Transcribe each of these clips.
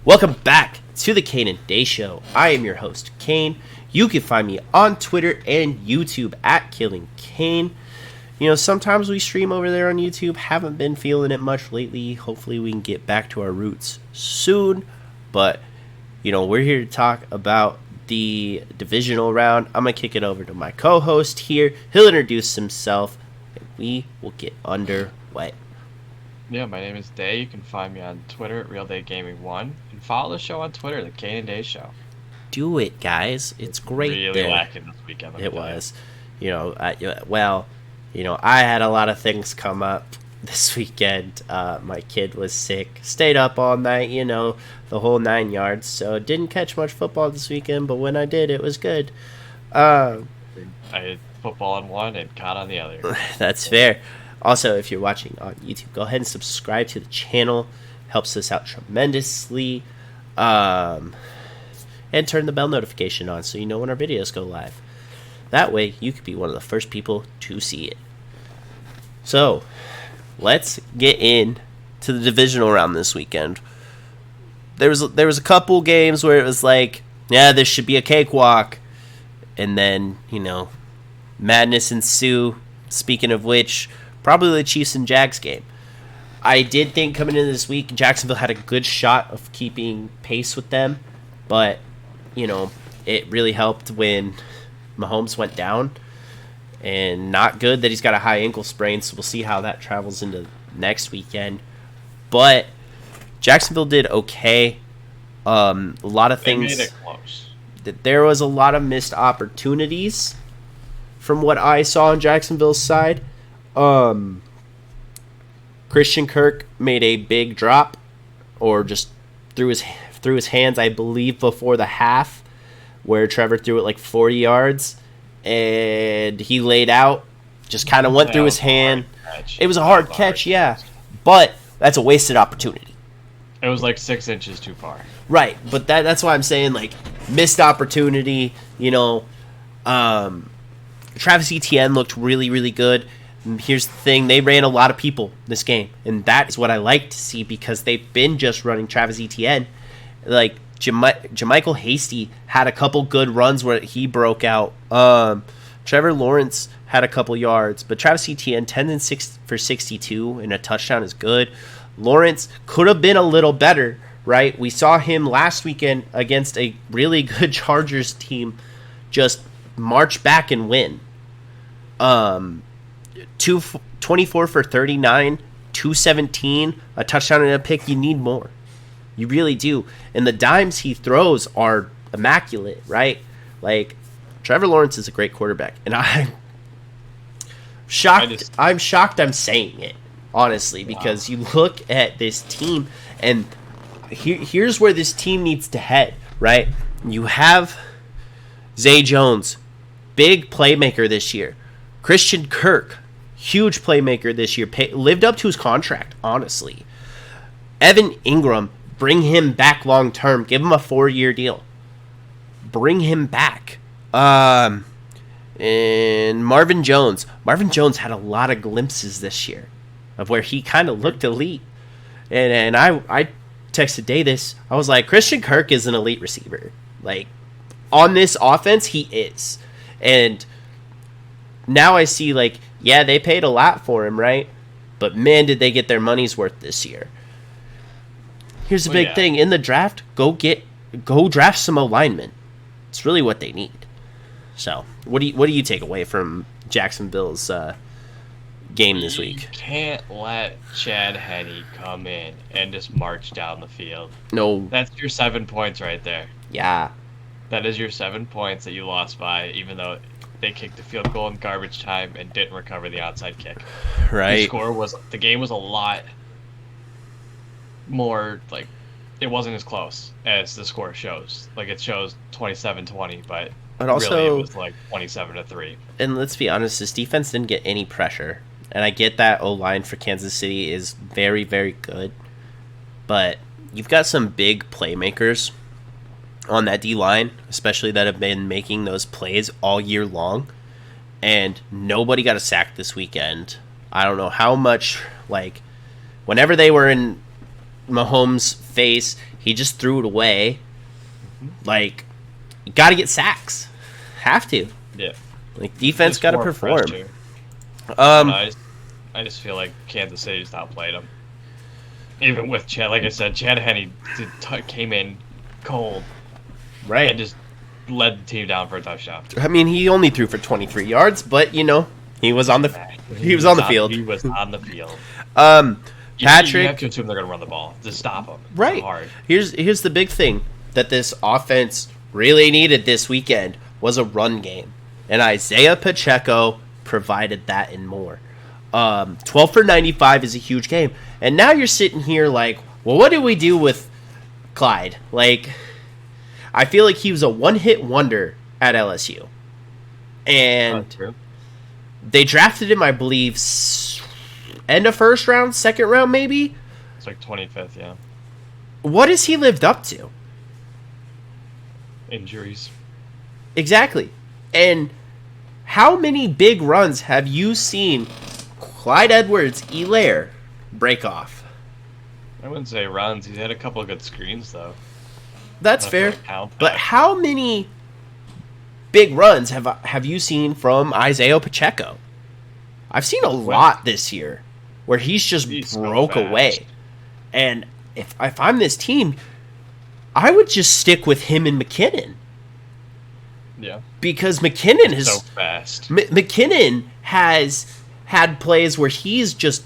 Welcome back to the Kane and Day Show. I am your host, Kane. You can find me on Twitter and YouTube at Killing Kane. You know, sometimes we stream over there on YouTube. Haven't been feeling it much lately. Hopefully we can get back to our roots soon. But, you know, we're here to talk about the divisional round. I'm going to kick it over to my co-host here. He'll introduce himself, and we will get underway. Yeah, my name is Day. You can find me on Twitter at Realdaygaming1. And follow the show on Twitter, the Kane and Day Show. Do it, guys. It's great. Really there. lacking this weekend. It was. You know, I had a lot of things come up this weekend. My kid was sick. Stayed up all night, you know, the whole 9 yards. So didn't catch much football this weekend, but when I did, it was good. I had football on one and caught on the other. That's fair. Also, if you're watching on YouTube, go ahead and subscribe to the channel. Helps us out tremendously. And turn the bell notification on so you know when our videos go live. That way, you could be one of the first people to see it. So, let's get in to the divisional round this weekend. There was a couple games where it was like, yeah, this should be a cakewalk. And then, you know, madness ensue. Speaking of which, probably the Chiefs and Jags game. I did think coming into this week, Jacksonville had a good shot of keeping pace with them. But, you know, it really helped when Mahomes went down. And not good that he's got a high ankle sprain, so we'll see how that travels into next weekend. But Jacksonville did okay. A lot of things. They made it close. There was a lot of missed opportunities from what I saw on Jacksonville's side. Christian Kirk made a big drop, or just threw his hands, I believe, before the half, where Trevor threw it like 40 yards, and he laid out, just kind of went through his hand. It was a hard catch, yeah, but that's a wasted opportunity. It was like 6 inches too far. Right, but that's why I'm saying, like, missed opportunity, you know. Travis Etienne looked really, really good. And here's the thing, they ran a lot of people this game, and that is what I like to see because they've been just running Travis Etienne. Like, Jermichael Hasty had a couple good runs where he broke out. Trevor Lawrence had a couple yards, but Travis Etienne, 10 and 6 for 62 and a touchdown is good. Lawrence could have been a little better, right? We saw him last weekend against a really good Chargers team just march back and win. 24 for 39, 217, a touchdown and a pick. You need more. You really do. And the dimes he throws are immaculate, right? Like, Trevor Lawrence is a great quarterback. And I'm shocked. I'm shocked I'm saying it, honestly, because you look at this team, and here's where this team needs to head, right? You have Zay Jones, big playmaker this year. Christian Kirk, huge playmaker this year. Lived up to his contract, honestly. Evan Ingram, bring him back long term. Give him a 4-year deal. Bring him back. And Marvin Jones. Marvin Jones had a lot of glimpses this year of where he kind of looked elite. And I texted Day this. I was like, Christian Kirk is an elite receiver. Like, on this offense, he is. And now I see, like, yeah, they paid a lot for him, right? But, man, did they get their money's worth this year. Here's the big thing. In the draft, go draft some O-linemen. It's really what they need. So, what do you take away from Jacksonville's game this week? You can't let Chad Henne come in and just march down the field. No. That's your 7 points right there. Yeah. That is your 7 points that you lost by, even though they kicked the field goal in garbage time and didn't recover the onside kick. Right. The game was a lot more, like, it wasn't as close as the score shows. Like, it shows 27-20, but also, really it was like 27-3. And let's be honest, this defense didn't get any pressure. And I get that O-line for Kansas City is very, very good. But you've got some big playmakers on that D-line, especially that have been making those plays all year long. And nobody got a sack this weekend. I don't know how much, like, whenever they were in Mahomes' face, He just threw it away. Like, you got to get sacks. Have to. Yeah. Like, defense got to perform. I just feel like Kansas City just outplayed them. Even with Chad, like I said, Chad Henne came in cold. Right. And just led the team down for a touchdown. I mean, he only threw for 23 yards, but, you know, he was on the field. He was on the field. Patrick, you have to assume they're going to run the ball to stop them. Right. Hard. Here's the big thing that this offense really needed this weekend was a run game. And Isaiah Pacheco provided that and more. 12 for 95 is a huge game. And now you're sitting here like, well, what do we do with Clyde? Like, I feel like he was a one-hit wonder at LSU. And they drafted him, I believe, end of first round, second round maybe? It's like 25th, yeah. What has he lived up to? Injuries. Exactly. And how many big runs have you seen Clyde Edwards-Helaire break off? I wouldn't say runs. He's had a couple of good screens, though. That's fair. But how many big runs have you seen from Isaiah Pacheco? I've seen a lot this year where he's broke away. And if I'm this team, I would just stick with him and McKinnon. Yeah. Because McKinnon is so fast. McKinnon has had plays where he's just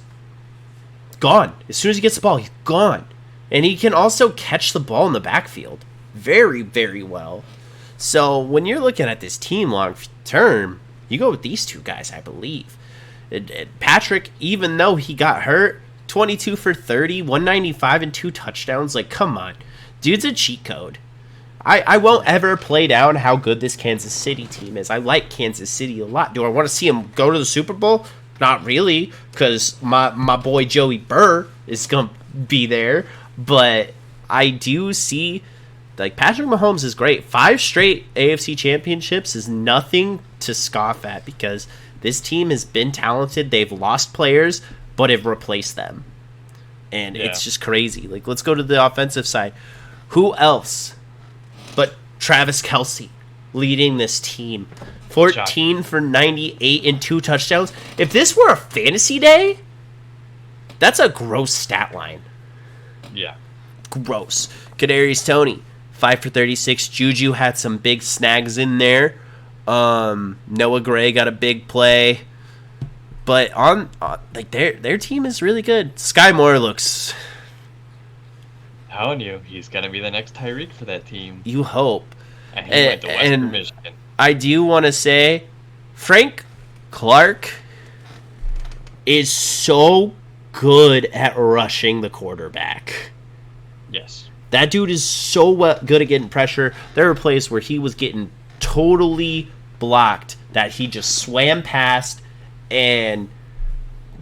gone. As soon as he gets the ball, he's gone. And he can also catch the ball in the backfield very, very well. So when you're looking at this team long term, you go with these two guys, I believe. Patrick, even though he got hurt, 22 for 30, 195 and 2 touchdowns. Like, come on. Dude's a cheat code. I won't ever play down how good this Kansas City team is. I like Kansas City a lot. Do I want to see him go to the Super Bowl? Not really, because my boy Joey Burr is going to be there. But I do see, like, Patrick Mahomes is great. 5 straight AFC championships is nothing to scoff at because this team has been talented. They've lost players, but have replaced them. And it's just crazy. Like, let's go to the offensive side. Who else but Travis Kelce leading this team? 14 for 98 and 2 touchdowns. If this were a fantasy day, that's a gross stat line. Yeah. Gross. Kadarius Toney, 5 for 36. Juju had some big snags in there. Noah Gray got a big play. But like their team is really good. Sky Moore looks... Telling you, he's gonna be the next Tyreek for that team. You hope. And he went to Western Michigan. I do want to say, Frank Clark is so good at rushing the quarterback. Yes. That dude is so good at getting pressure. There were plays where he was getting totally blocked that he just swam past and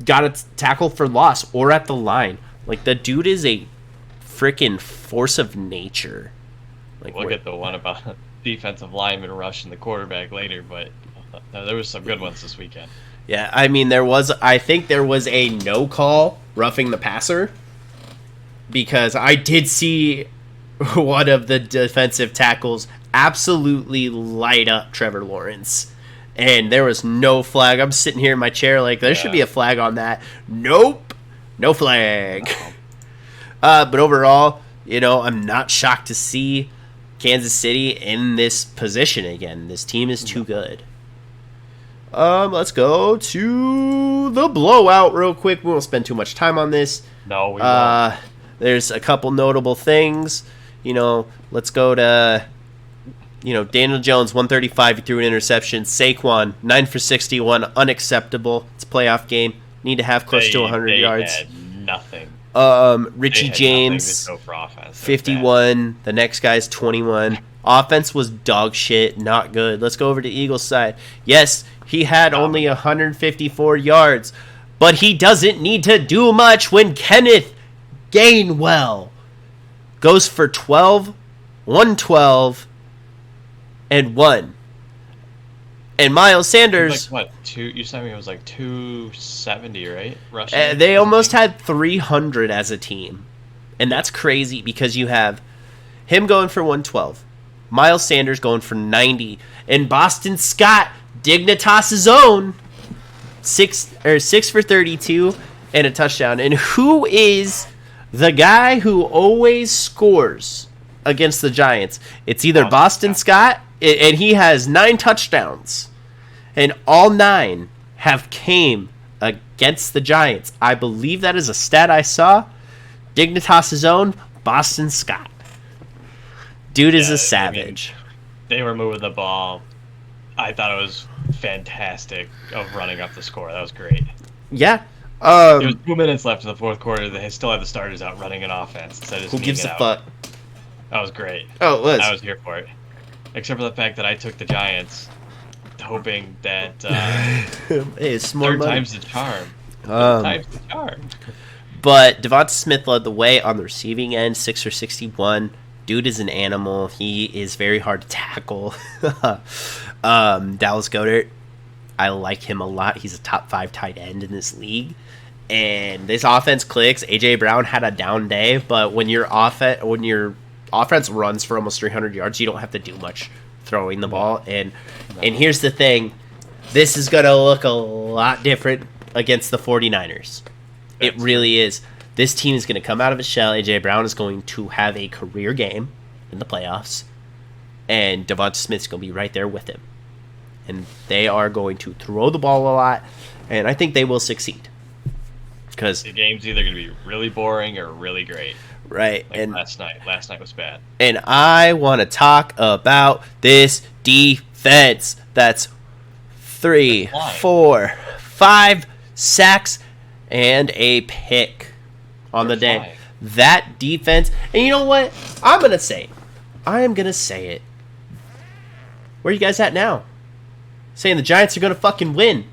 got a tackle for loss or at the line. Like, the dude is a freaking force of nature. Like, we'll get the one about defensive lineman rushing the quarterback later, but there was some good ones this weekend. Yeah, I mean, I think there was a no call roughing the passer because I did see one of the defensive tackles absolutely light up Trevor Lawrence. And there was no flag. I'm sitting here in my chair like, there should be a flag on that. Nope. No flag. But overall, I'm not shocked to see Kansas City in this position again. This team is too good. Let's go to the blowout real quick. We won't spend too much time on this. No, we won't. There's a couple notable things. Let's go to... Daniel Jones, 135, he threw an interception. Saquon, 9 for 61, unacceptable. It's a playoff game. Need to have close to 100 yards. Had nothing. Richie James, offense. 51. The next guy's 21. Offense was dog shit, not good. Let's go over to Eagles side. Yes, he had only 154 yards, but he doesn't need to do much when Kenneth Gainwell goes for 12, 112, and 1. And Miles Sanders... Like, what, you said it was like 270, right? Rushing? They almost had 300 as a team. And that's crazy because you have him going for 112. Miles Sanders going for 90. And Boston Scott, Dignitas' own, 6 for 32 and a touchdown. And who is the guy who always scores against the Giants? It's either Boston Scott, and he has 9 touchdowns. And all 9 have came against the Giants. I believe that is a stat I saw. Dignitas' own, Boston Scott. Dude is a savage. I mean, they were moving the ball. I thought it was fantastic of running up the score. That was great. Yeah. There was 2 minutes left in the fourth quarter. They still had the starters out running an offense instead of just who gives a out. fuck? That was great. Oh, it was. I was here for it. Except for the fact that I took the Giants, hoping that hey, it's more third money. time's the charm. Third time's the charm. But Devonta Smith led the way on the receiving end, 6 for 61. Dude is an animal. He is very hard to tackle. Dallas Goedert, I like him a lot. He's a top 5 tight end in this league. And this offense clicks. A.J. Brown had a down day, but when your offense runs for almost 300 yards, you don't have to do much throwing the ball. And here's the thing. This is going to look a lot different against the 49ers. It really is. This team is going to come out of its shell. A.J. Brown is going to have a career game in the playoffs. And Devonta Smith's going to be right there with him. And they are going to throw the ball a lot. And I think they will succeed. Because the game's either going to be really boring or really great. Right. Like and last night. Last night was bad. And I want to talk about this defense. That's 3, 4, 5 sacks and a pick on the day. That defense. And you know what? I'm going to say it. I am going to say it. Where are you guys at now? Saying the Giants are going to fucking win.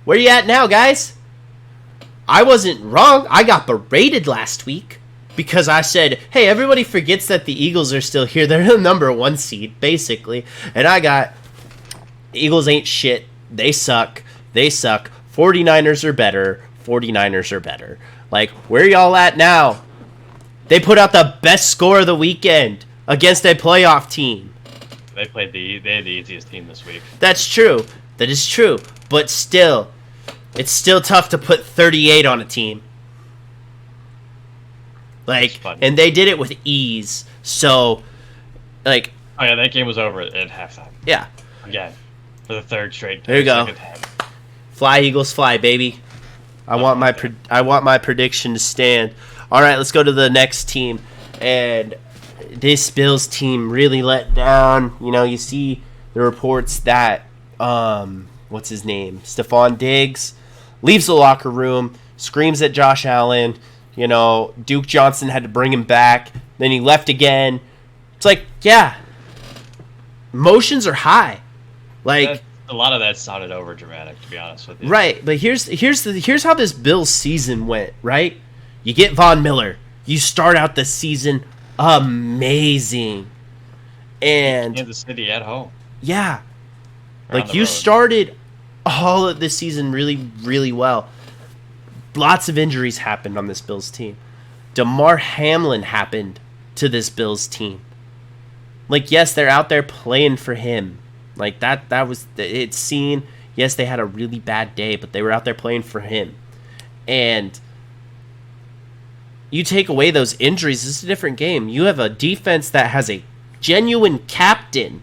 Where are you at now, guys? I wasn't wrong. I got berated last week because I said, hey, everybody forgets that the Eagles are still here. They're the number 1 seed, basically. And I got, Eagles ain't shit. They suck. 49ers are better. 49ers are better. Like, where y'all at now? They put out the best score of the weekend against a playoff team. They had the easiest team this week. That's true. That is true. But still, it's still tough to put 38 on a team. Like, and they did it with ease. So, like... Oh, yeah, that game was over at halftime. Yeah. Again, for the third straight. There you go. Fly, Eagles, fly, baby. I want my prediction to stand. All right, let's go to the next team. And this Bills team really let down. You know, you see the reports that, what's his name? Stephon Diggs leaves the locker room, screams at Josh Allen. You know, Duke Johnson had to bring him back. Then he left again. It's like, yeah, emotions are high. Like, a lot of that sounded over dramatic, to be honest with you. Right, but here's how this Bills season went. Right, you get Von Miller. You start out the season amazing, and Kansas City at home. Yeah, like you started all of this season really, really well. Lots of injuries happened on this Bills team. DeMar Hamlin happened to this Bills team. Like, yes, they're out there playing for him. Like, that was, it's seen, yes, they had a really bad day, but they were out there playing for him. And you take away those injuries, it's a different game. You have a defense that has a genuine captain,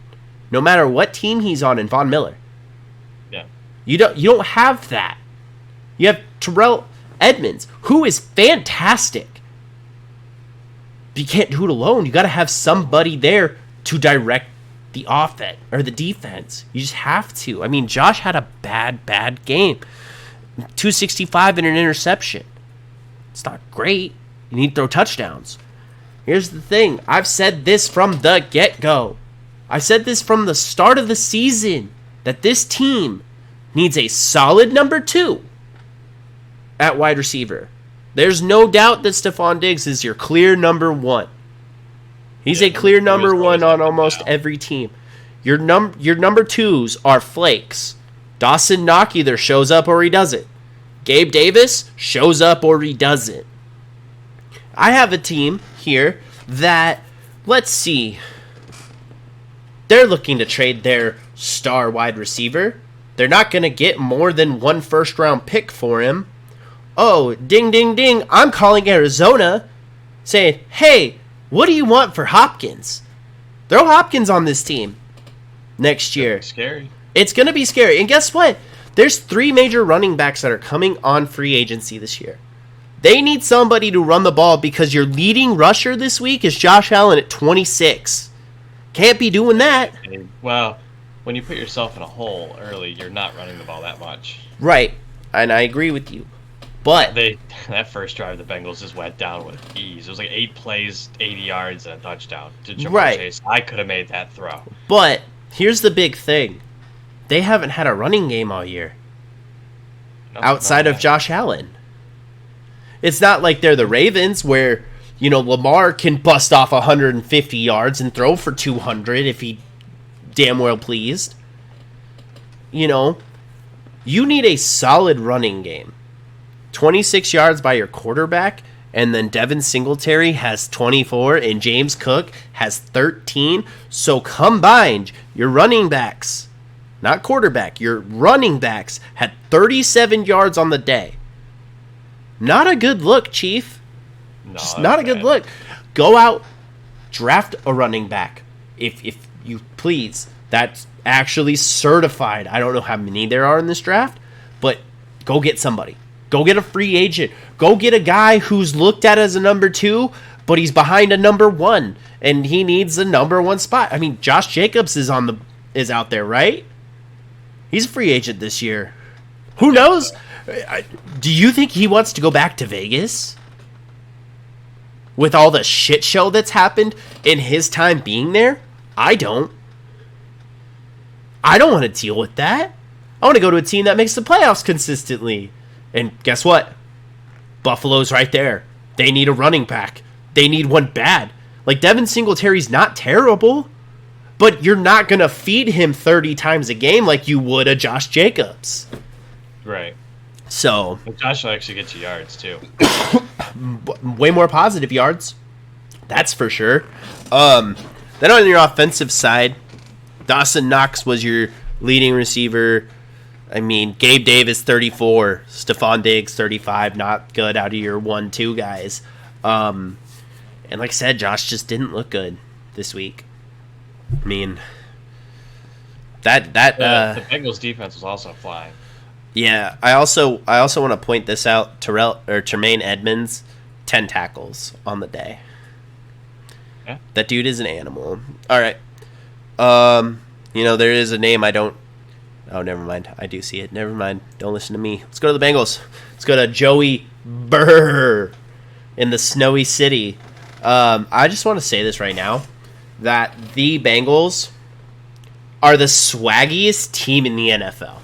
no matter what team he's on, in Von Miller. Yeah. You don't have that. You have Terrell Edmonds, who is fantastic. But you can't do it alone. You got to have somebody there to direct the offense or the defense. You just have to. I mean, Josh had a bad game. 265 and an interception. It's not great. You need to throw touchdowns. Here's the thing. I've said this from the get-go. I said this from the start of the season, that this team needs a solid number 2 at wide receiver. There's no doubt that Stephon Diggs is your clear number 1. He's a clear number 1 on almost every team. Your number 2s are flakes. Dawson Knox either shows up or he doesn't. Gabe Davis shows up or he doesn't. I have a team here that let's see. They're looking to trade their star wide receiver. They're not going to get more than 1 first-round pick for him. Oh, ding, ding, ding. I'm calling Arizona saying, hey, what do you want for Hopkins? Throw Hopkins on this team next year. Scary. It's going to be scary. And guess what? There's 3 major running backs that are coming on free agency this year. They need somebody to run the ball because your leading rusher this week is Josh Allen at 26. Can't be doing that. Well, when you put yourself in a hole early, you're not running the ball that much. Right, and I agree with you. But that first drive, the Bengals just went down with ease. It was like 8 plays, 80 yards, and a touchdown to Jamar Chase. I could have made that throw. But here's the big thing. They haven't had a running game all year. Outside of Josh Allen. It's not like they're the Ravens where, Lamar can bust off 150 yards and throw for 200 if he damn well pleased. You need a solid running game. 26 yards by your quarterback, and then Devin Singletary has 24, and James Cook has 13. So combined, your running backs, not quarterback, your running backs had 37 yards on the day. Not a good look, Chief. No, just not a good look. Go out, draft a running back, if you please. That's actually certified. I don't know how many there are in this draft, but go get somebody. Go get a free agent. Go get a guy who's looked at as a number 2, but he's behind a number 1, and he needs a number 1 spot. I mean, Josh Jacobs is out there, right? He's a free agent this year. Who knows? Do you think he wants to go back to Vegas? With all the shit show that's happened in his time being there? I don't. I don't want to deal with that. I want to go to a team that makes the playoffs consistently. And guess what? Buffalo's right there. They need a running back. They need one bad. Like, Devin Singletary's not terrible, but you're not going to feed him 30 times a game like you would a Josh Jacobs. Right. So. But Josh will actually get you yards, too. Way more positive yards. That's for sure. Then on your offensive side, Dawson Knox was your leading receiver. I mean, Gabe Davis, 34. Stephon Diggs, 35. Not good out of your 1-2 guys. And like I said, Josh just didn't look good this week. I mean, the Bengals defense was also flying. Yeah, I also want to point this out. Tremaine Edmonds, 10 tackles on the day. Yeah. That dude is an animal. All right. There is a name I don't. Oh, never mind. I do see it. Never mind. Don't listen to me. Let's go to the Bengals. Let's go to Joey Burr in the snowy city. I just want to say this right now, that the Bengals are the swaggiest team in the NFL.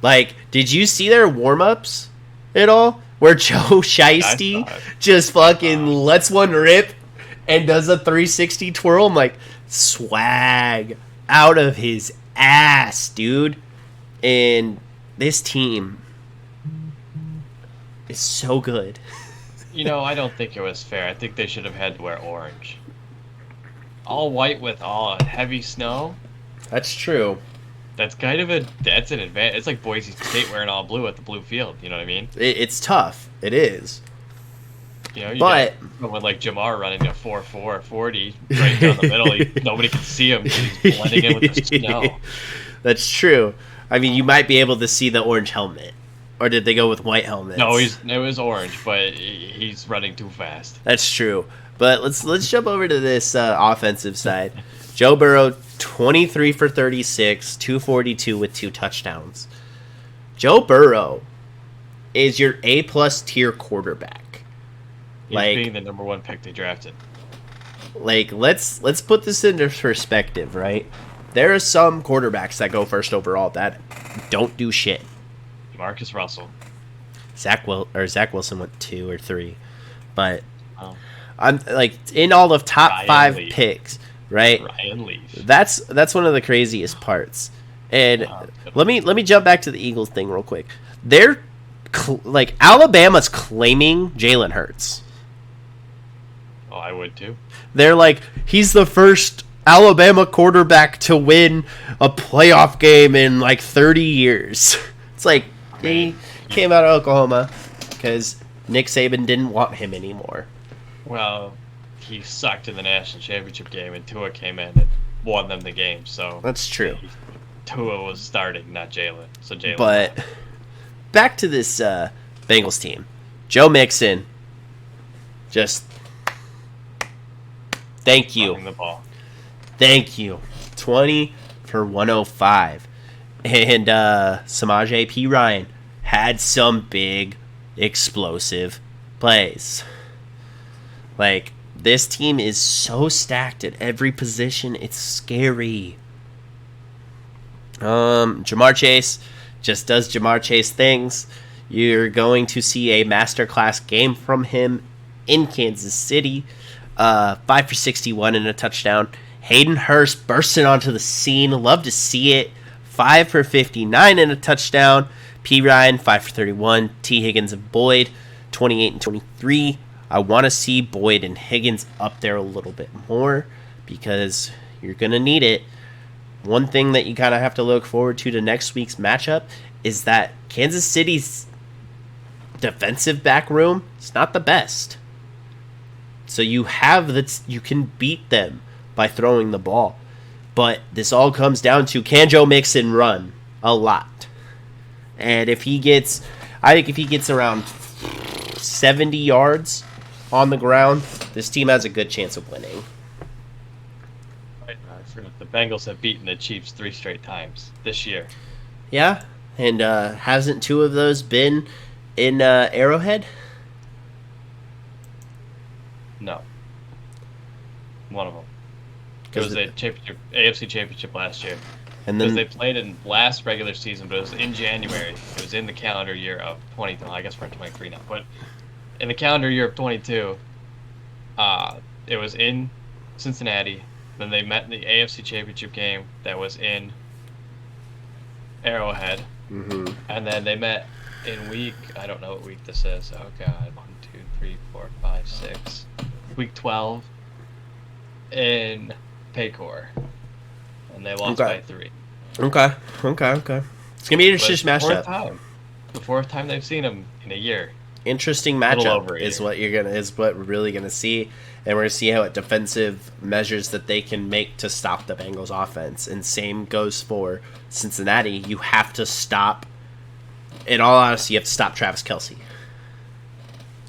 Like, did you see their warm-ups at all? Where Joe Shiesty just fucking lets one rip and does a 360 twirl? I'm like, swag out of his ass, dude. And this team is so good. I don't think it was fair. I think they should have had to wear orange. All white with all heavy snow. That's true. That's an advantage. It's like Boise State wearing all blue at the blue field. You know what I mean? It's tough. It is. You got someone like Jamar running a 4.4 40 right down the middle. Nobody can see him because he's blending in with the snow. That's true. I mean, you might be able to see the orange helmet. Or did they go with white helmets? No, it was orange, but he's running too fast. That's true. But let's jump over to this offensive side. Joe Burrow, 23 for 36, 242 with 2 touchdowns. Joe Burrow is your A-plus tier quarterback. He's being the number 1 pick they drafted. Like, let's put this into perspective, right? There are some quarterbacks that go first overall that don't do shit. Marcus Russell. Zach Wilson went 2 or 3. But I'm like, in all of top Ryan 5 Leaf. Picks, right? Ryan Leaf. That's one of the craziest parts. And let me jump back to the Eagles thing real quick. They're Alabama's claiming Jalen Hurts. Oh, I would too. They're like, he's the first Alabama quarterback to win a playoff game in like 30 years. It's like, he came out of Oklahoma because Nick Saban didn't want him anymore. Well, he sucked in the national championship game, and Tua came in and won them the game. So that's true. Tua was starting, not Jalen. So Jalen. But back to this Bengals team. Joe Mixon, just thank you. The ball. Thank you. 20 for 105. And Samaje P. Ryan had some big explosive plays. Like, this team is so stacked at every position, it's scary. Jamar Chase just does Jamar Chase things. You're going to see a masterclass game from him in Kansas City. 5 for 61 and a touchdown. Hayden Hurst bursting onto the scene. Love to see it. 5 for 59 and a touchdown. P. Ryan, 5 for 31. T. Higgins and Boyd, 28 and 23. I want to see Boyd and Higgins up there a little bit more because you're going to need it. One thing that you kind of have to look forward to next week's matchup is that Kansas City's defensive back room is not the best. So you can beat them by throwing the ball. But this all comes down to, can Joe Mixon run a lot? And I think if he gets around 70 yards on the ground, this team has a good chance of winning. The Bengals have beaten the Chiefs 3 straight times this year. Yeah, and hasn't 2 of those been in Arrowhead? No. One of them. It was a AFC championship last year. And then they played in last regular season, but it was in January. It was in the calendar year of 22. I guess we're in 23 now, but in the calendar year of 22, it was in Cincinnati. Then they met in the AFC championship game that was in Arrowhead. Mm-hmm. And then they met in I don't know what week this is. Oh, God. 1, 2, 3, 4, 5, 6. Week 12 in Paycor. And they lost by 3. Okay. It's going to be an interesting matchup. The 4th time they've seen them in a year. Interesting matchup is what we're really gonna see, and we're gonna see how defensive measures that they can make to stop the Bengals offense. And same goes for Cincinnati. You have to stop. In all honesty, you have to stop Travis Kelce.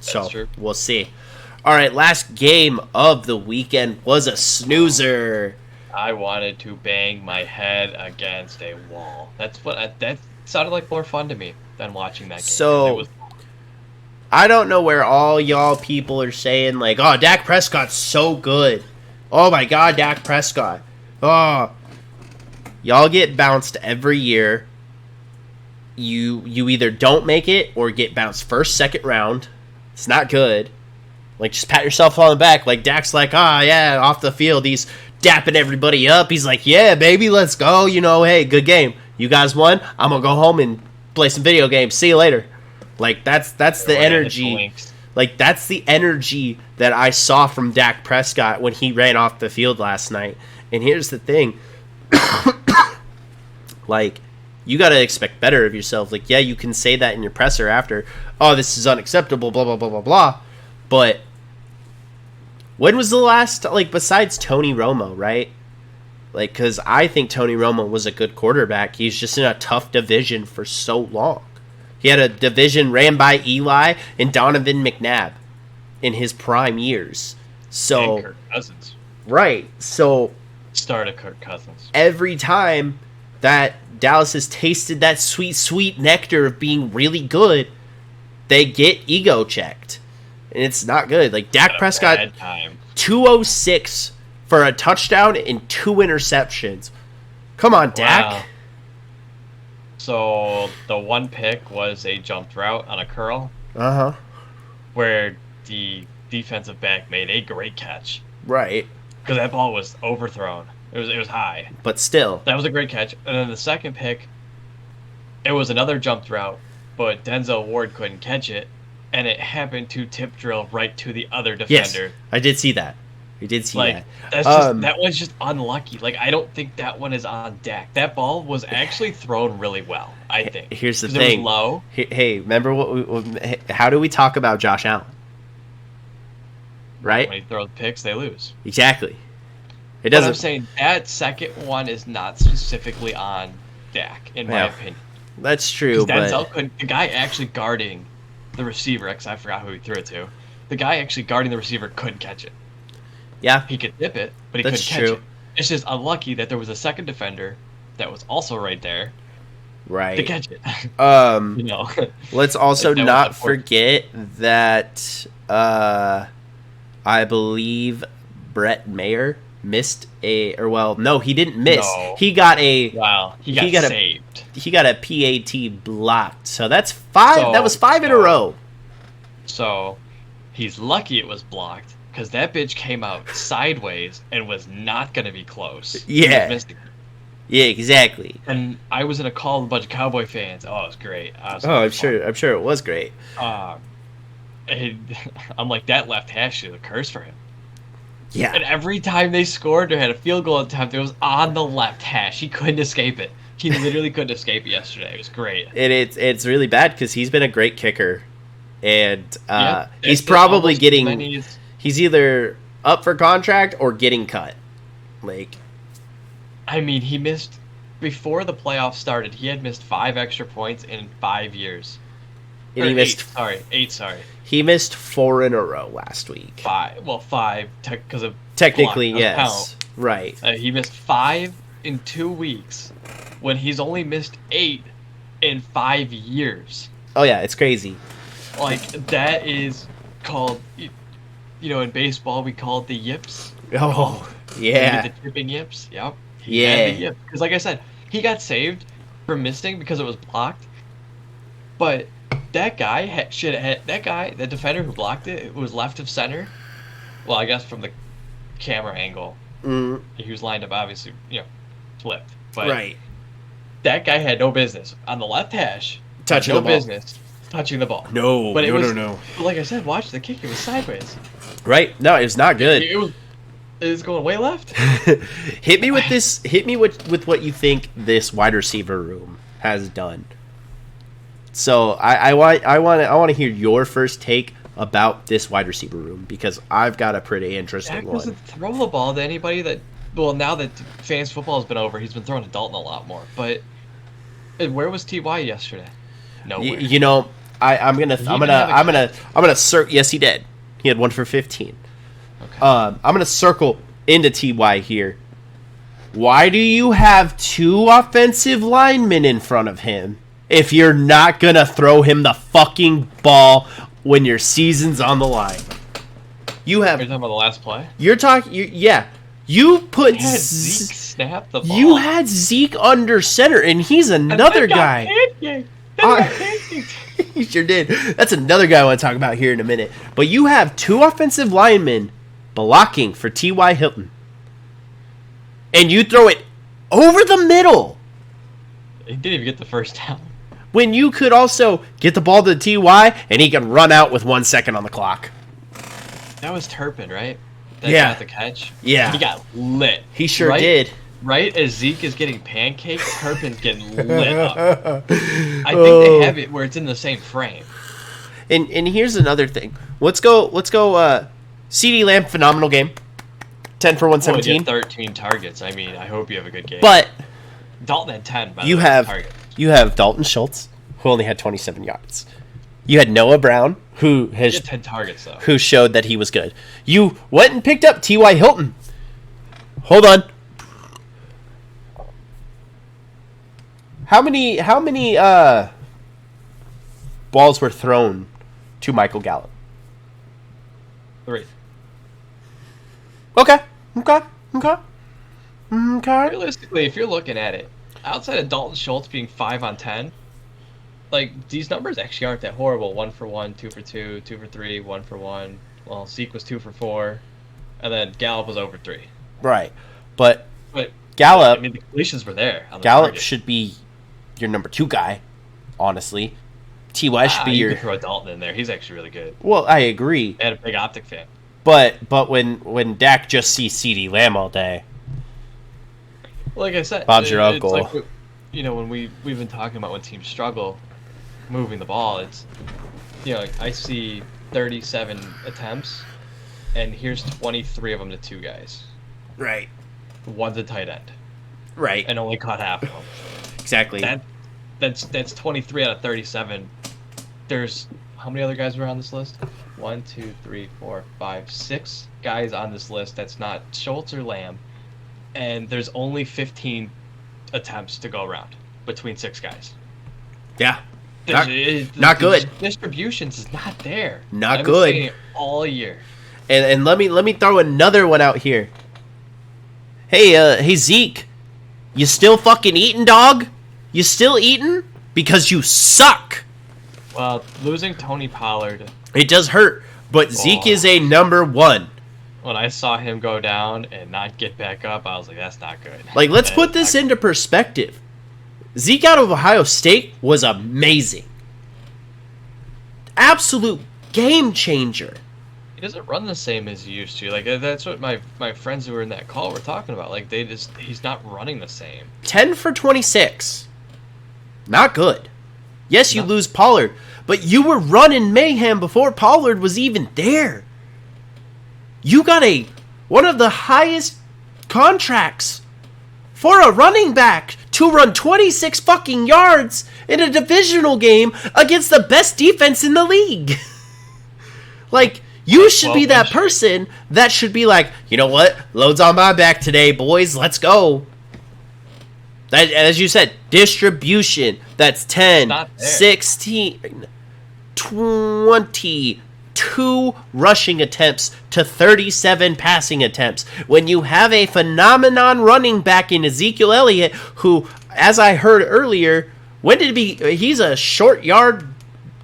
So true. We'll see. All right, last game of the weekend was a snoozer. I wanted to bang my head against a wall. That sounded like more fun to me than watching that game. So I don't know where all y'all people are saying, like, oh, Dak Prescott's so good. Oh, my God, Dak Prescott. Oh. Y'all get bounced every year. You either don't make it or get bounced first, second round. It's not good. Like, just pat yourself on the back. Like, Dak's like, yeah, off the field. He's dapping everybody up. He's like, yeah, baby, let's go. Hey, good game. You guys won. I'm going to go home and play some video games. See you later. Like, that's the energy. Like, that's the energy that I saw from Dak Prescott when he ran off the field last night. And here's the thing. Like, you got to expect better of yourself. Like, yeah, you can say that in your presser after, oh, this is unacceptable, blah, blah, blah, blah, blah. But when was the last, like, besides Tony Romo, right? Like, because I think Tony Romo was a good quarterback. He's just in a tough division for so long. He had a division ran by Eli and Donovan McNabb in his prime years. So, and Kirk Cousins. Right. So, started Kirk Cousins. Every time that Dallas has tasted that sweet, sweet nectar of being really good, they get ego checked. And it's not good. Like, Dak Prescott, 206 for a touchdown and 2 interceptions. Come on, Dak. Wow. So the one pick was a jumped route on a curl. Uh-huh. Where the defensive back made a great catch. Right. Because that ball was overthrown. It was high. But still. That was a great catch. And then the second pick, it was another jumped route, but Denzel Ward couldn't catch it. and it happened to tip drill right to the other defender. Yes, I did see that. That. That was just unlucky. Like, I don't think that one is on Dak. That ball was actually thrown really well, I think. Here's the thing. It was low. Hey, remember how do we talk about Josh Allen? Right? When he throws picks, they lose. Exactly. It doesn't. But I'm saying that second one is not specifically on Dak, in my opinion. That's true, but the guy actually guarding the receiver, because I forgot who he threw it to. The guy actually guarding the receiver couldn't catch it. Yeah. He could dip it, but he couldn't catch it. It's just unlucky that there was a second defender that was also right there. Right. To catch it. Let's also not forget that I believe Brett Mayer missed he didn't miss. No. He got saved. He got a PAT blocked. So that's 5. That was 5 in a row. So he's lucky it was blocked, because that bitch came out sideways and was not going to be close. Yeah. Yeah, exactly. And I was in a call with a bunch of Cowboy fans. Oh, it was great. I'm sure it was great. I'm like, that left hash is a curse for him. Yeah. And every time they scored or had a field goal attempt, it was on the left hash. He couldn't escape it. He literally couldn't escape it yesterday. It was great. And it's really bad because he's been a great kicker. And he's probably getting... He's either up for contract or getting cut. I mean, he missed... Before the playoffs started, he had missed 5 extra points in 5 years. And he missed... 8, sorry. He missed 4 in a row last week. 5. Well, 5 because of... Technically, yes. Count. Right. He missed 5 in 2 weeks when he's only missed 8 in 5 years. Oh, yeah, it's crazy. That is called... in baseball, we call it the yips. Oh, yeah. The tipping yips. Yep. Yeah. Because, like I said, he got saved from missing because it was blocked. But that guy that defender who blocked it was left of center. Well, I guess from the camera angle, he was lined up, obviously, flipped. But right. That guy had no business on the left hash. Touching the ball. No business touching the ball. No, but no. Like I said, watch the kick. It was sideways. Right. No, it was not good. It was going way left. Hit me with this. Hit me with what you think this wide receiver room has done. So I want to hear your first take about this wide receiver room, because I've got a pretty interesting one. Doesn't throw the ball to anybody that. Well, now that fantasy football has been over, he's been throwing to Dalton a lot more. But where was Ty yesterday? Nowhere. I'm gonna search. Yes, he did. He had 1 for 15. Okay. I'm gonna circle into Ty here. Why do you have 2 offensive linemen in front of him if you're not gonna throw him the fucking ball when your season's on the line? You're talking about the last play? You put Zeke snap the ball. You had Zeke under center, and he's another guy. He sure did. That's another guy I want to talk about here in a minute. But you have 2 offensive linemen blocking for T.Y. Hilton. And you throw it over the middle. He didn't even get the first down. When you could also get the ball to T.Y. and he can run out with 1 second on the clock. That was Turpin, right? That got the catch? Yeah. He got lit. He sure did. Right as Zeke is getting pancaked, Turpin's getting lit up. I think they have it where it's in the same frame. And here's another thing. Let's go. CeeDee Lamb, phenomenal game. 10 for 117. 13 targets. I mean, I hope you have a good game. But Dalton had 10. You have Dalton Schultz, who only had 27 yards. You had Noah Brown, who has 10 targets though. Who showed that he was good. You went and picked up T.Y. Hilton. Hold on. How many balls were thrown to Michael Gallup? 3. Okay. Realistically, if you're looking at it, outside of Dalton Schultz being 5 on 10, these numbers actually aren't that horrible. 1 for 1, 2 for 2, 2 for 3, 1 for 1. Well, Zeke was 2 for 4, and then Gallup was over 3. Right, but Gallup. The completions were there. Gallup should be your number 2 guy, honestly. T.Y. should be you your... could throw Dalton in there. He's actually really good. Well, I agree. I had a big optic fan. But when Dak just sees CeeDee Lamb all day... Well, like I said... Bob's your uncle. Like, when we've been talking about when teams struggle moving the ball, it's... like I see 37 attempts, and here's 23 of them to 2 guys. Right. One's a tight end. Right. And only caught half of them. Exactly. That's 23 out of 37. There's how many other guys were on this list? 1, 2, 3, 4, 5, 6 guys on this list. That's not Schultz or Lamb, and there's only 15 attempts to go around between 6 guys. Yeah. Not good. Distributions is not there. Not good. I've been saying it all year. And let me throw another one out here. Hey Zeke, you still fucking eating, dog? You still eating? Because you suck. Well, losing Tony Pollard, it does hurt, but Zeke is a number 1. When I saw him go down and not get back up, I was like, that's not good. Like, let's put this into perspective. Zeke out of Ohio State was amazing. Absolute game changer. He doesn't run the same as he used to. Like, that's what my friends who were in that call were talking about. Like, he's not running the same. 10 for 26. Not good. Yes, you lose Pollard, but you were running mayhem before Pollard was even there. You got one of the highest contracts for a running back to run 26 fucking yards in a divisional game against the best defense in the league. Like, you should be that person that should be like, you know what? Load's on my back today, boys. Let's go. That, as you said, distribution. That's 10, 16, 22 rushing attempts to 37 passing attempts. When you have a phenomenon running back in Ezekiel Elliott, who, as I heard earlier, he's a short yard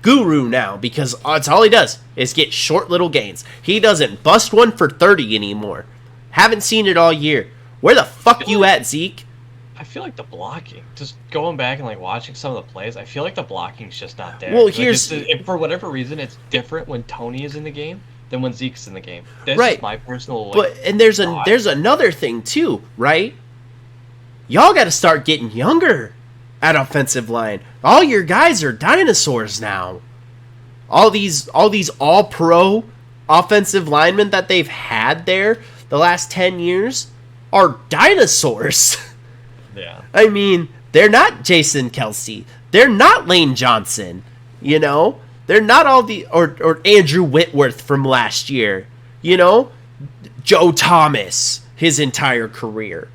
guru now, because that's all he does is get short little gains. He doesn't bust one for 30 anymore. Haven't seen it all year. Where the fuck you at, Zeke? I feel like the blocking, just going back and like watching some of the plays, I feel like the blocking's just not there. Well, for whatever reason, it's different when Tony is in the game than when Zeke's in the game. That's right. My personal. And there's another thing too, right? Y'all got to start getting younger at offensive line. All your guys are dinosaurs now. All these all-pro offensive linemen that they've had there the last 10 years are dinosaurs. Yeah. I mean, they're not Jason Kelsey. They're not Lane Johnson. You know? They're not all or Andrew Whitworth from last year. You know? Joe Thomas, his entire career.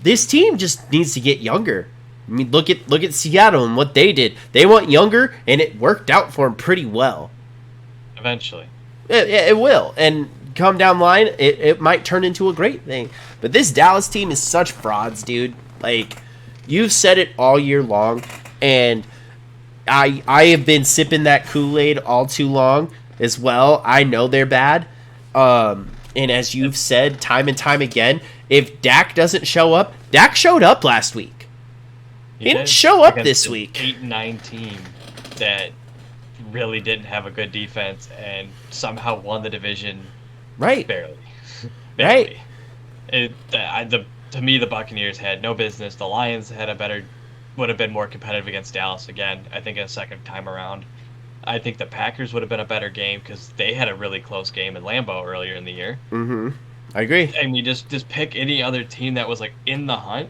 This team just needs to get younger. I mean, look at Seattle and what they did. They went younger, and it worked out for them pretty well. Eventually. It will. And come down the line, it might turn into a great thing. But this Dallas team is such frauds, dude. Like, you've said it all year long, and I have been sipping that Kool-Aid all too long as well. I know they're bad. And as you've said time and time again, if Dak doesn't show up, Dak showed up last week. He didn't show up this week. 8-9 team that really didn't have a good defense and somehow won the division. Right. Barely. Right. To me, the Buccaneers had no business. The Lions would have been more competitive against Dallas again, I think, a second time around. I think the Packers would have been a better game because they had a really close game in Lambeau earlier in the year. Mm-hmm. I agree. I mean, just pick any other team that was like in the hunt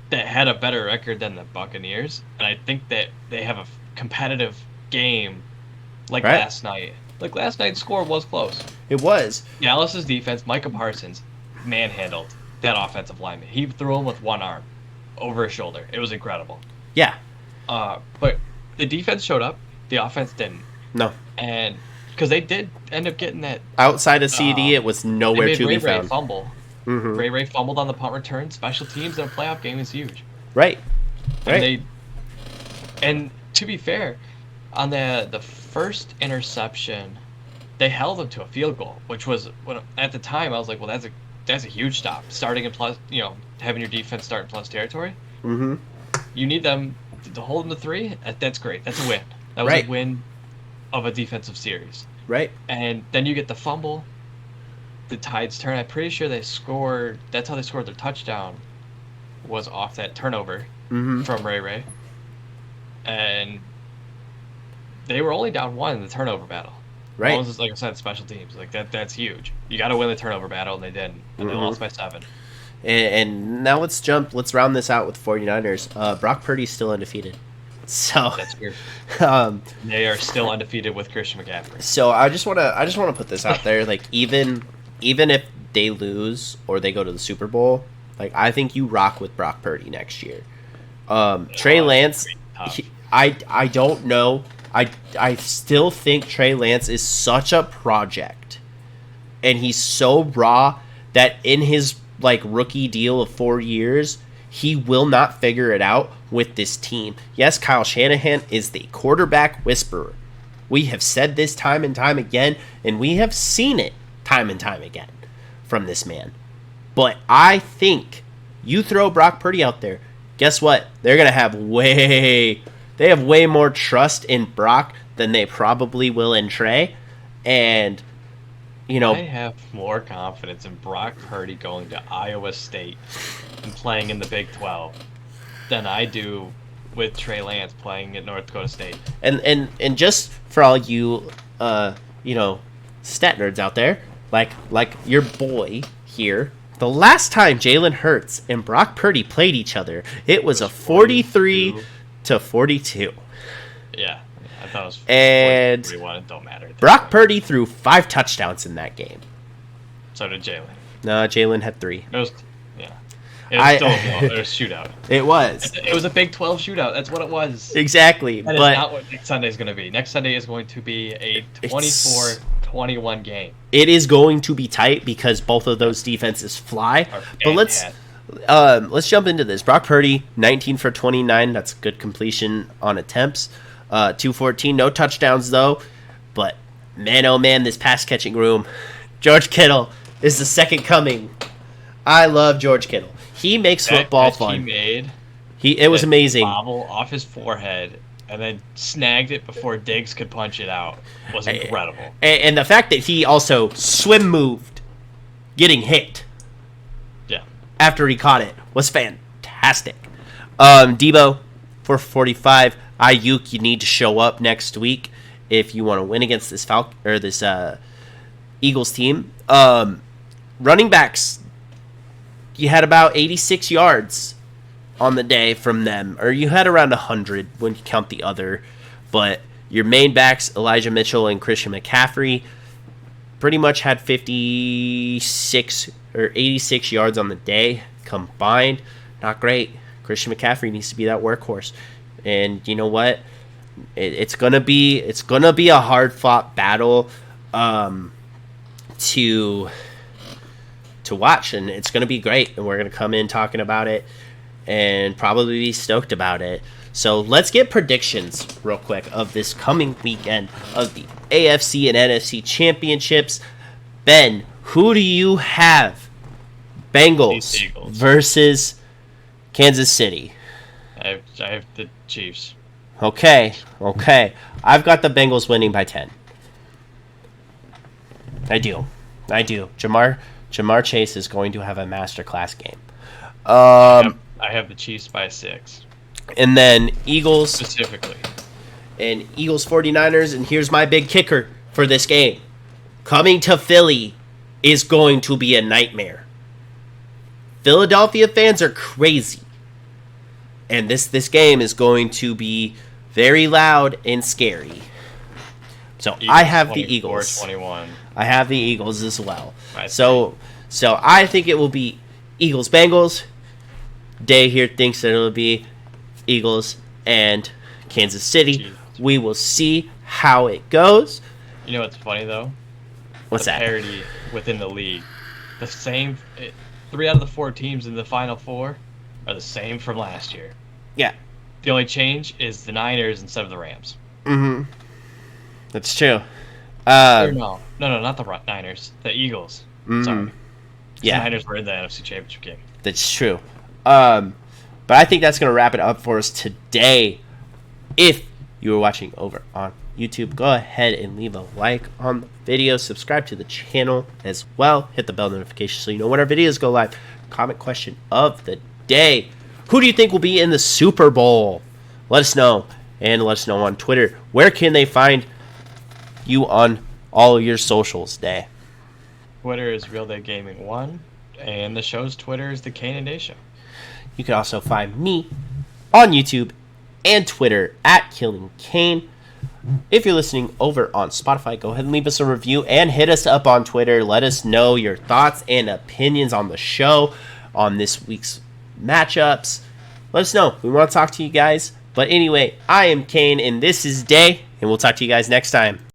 that had a better record than the Buccaneers, and I think that they have a competitive game like last night. Like, last night's score was close. It was. Dallas's defense, Micah Parsons, manhandled that offensive lineman. He threw him with one arm over his shoulder. It was incredible. Yeah. But the defense showed up. The offense didn't. No. And because they did end up getting that. Outside of CD, it was nowhere to be found. Ray fumble. Mm-hmm. Ray fumbled on the punt return. Special teams in a playoff game is huge. Right. And to be fair, on the first interception, they held them to a field goal, which was, at the time, I was like, well, that's a huge stop. Starting in plus, having your defense start in plus territory. Mm-hmm. You need them to hold them to 3, that's great. That's a win. That was a win of a defensive series. Right. And then you get the fumble. The Tides turn. I'm pretty sure they scored. That's how they scored their touchdown. Was off that turnover from Ray. And they were only down 1 in the turnover battle. Right. Mahomes is, like I said, special teams. Like that's huge. You got to win the turnover battle, and they didn't. And they lost by 7. And now let's round this out with 49ers. Brock Purdy's still undefeated. So that's weird. They are still undefeated with Christian McCaffrey. So I just want to put this out there. Like even if they lose or they go to the Super Bowl, like I think you rock with Brock Purdy next year. Trey Lance, I don't know. I still think Trey Lance is such a project, and he's so raw that in his like rookie deal of 4 years, he will not figure it out with this team. Yes, Kyle Shanahan is the quarterback whisperer. We have said this time and time again, and we have seen it time and time again from this man. But I think you throw Brock Purdy out there, guess what? They're going to have way more trust in Brock than they probably will in Trey. And, you know, I have more confidence in Brock Purdy going to Iowa State and playing in the Big 12 than I do with Trey Lance playing at North Dakota State. And just for all you stat nerds out there, like your boy here, the last time Jalen Hurts and Brock Purdy played each other, it was a 43-42. Yeah, I thought it was 43-1. It don't matter. Brock Purdy threw 5 touchdowns in that game. So did Jalen. No, Jalen had 3. It was still a shootout. It was. It was a Big 12 shootout. That's what it was. Exactly. That is not what next Sunday is going to be. Next Sunday is going to be a 24-21 game. It is going to be tight because both of those defenses fly. But let's jump into this. Brock Purdy, 19 for 29. That's good completion on attempts. 214. No touchdowns, though. But, man, oh, man, this pass-catching room. George Kittle is the second coming. I love George Kittle. He makes football fun. It was amazing. Bobble off his forehead and then snagged it before Diggs could punch it out was incredible. And the fact that he also swim moved, getting hit. Yeah. After he caught it was fantastic. Debo, 445. Ayuk, you need to show up next week if you want to win against this Eagles team. Running backs, you had about 86 yards on the day from them, or you had around 100 when you count the other. But your main backs, Elijah Mitchell and Christian McCaffrey, pretty much had 56 or 86 yards on the day combined. Not great. Christian McCaffrey needs to be that workhorse. And you know what? It's gonna be a hard fought battle to watch, and it's gonna be great. And we're gonna come in talking about it and probably be stoked about it. So let's get predictions real quick of this coming weekend of the AFC and NFC championships. Ben, who do you have? Bengals versus Kansas City. I have the Chiefs. Okay. I've got the Bengals winning by 10. I do. Jamar Chase is going to have a masterclass game. I have the Chiefs by 6. And then Eagles. Specifically. And Eagles 49ers. And here's my big kicker for this game. Coming to Philly is going to be a nightmare. Philadelphia fans are crazy. And this game is going to be very loud and scary. So I have the Eagles. 21. I have the Eagles as well. So I think it will be Eagles-Bengals. Day here thinks that it will be Eagles and Kansas City. Jeez. We will see how it goes. You know what's funny, though? What's that? Parity within the league. The same... 3 out of the 4 teams in the Final Four are the same from last year. Yeah. The only change is the Niners instead of the Rams. Mm-hmm. That's true. No, not the Niners. The Eagles. Mm-hmm. Sorry. Yeah. The Niners were in the NFC Championship game. That's true. But I think that's going to wrap it up for us today. If you were watching over on YouTube, go ahead and leave a like on the video. Subscribe to the channel as well. Hit the bell notification so you know when our videos go live. Comment question of the day. Who do you think will be in the Super Bowl? Let us know. And let us know on Twitter. Where can they find you on all of your socials, Day? Twitter is Realdaygaming1. And the show's Twitter is the Kane and Day Show. You can also find me on YouTube and Twitter at Killing Kane. If you're listening over on Spotify, go ahead and leave us a review and hit us up on Twitter. Let us know your thoughts and opinions on the show, on this week's matchups. Let us know. We want to talk to you guys. But anyway, I am Kane, and this is Day, and we'll talk to you guys next time.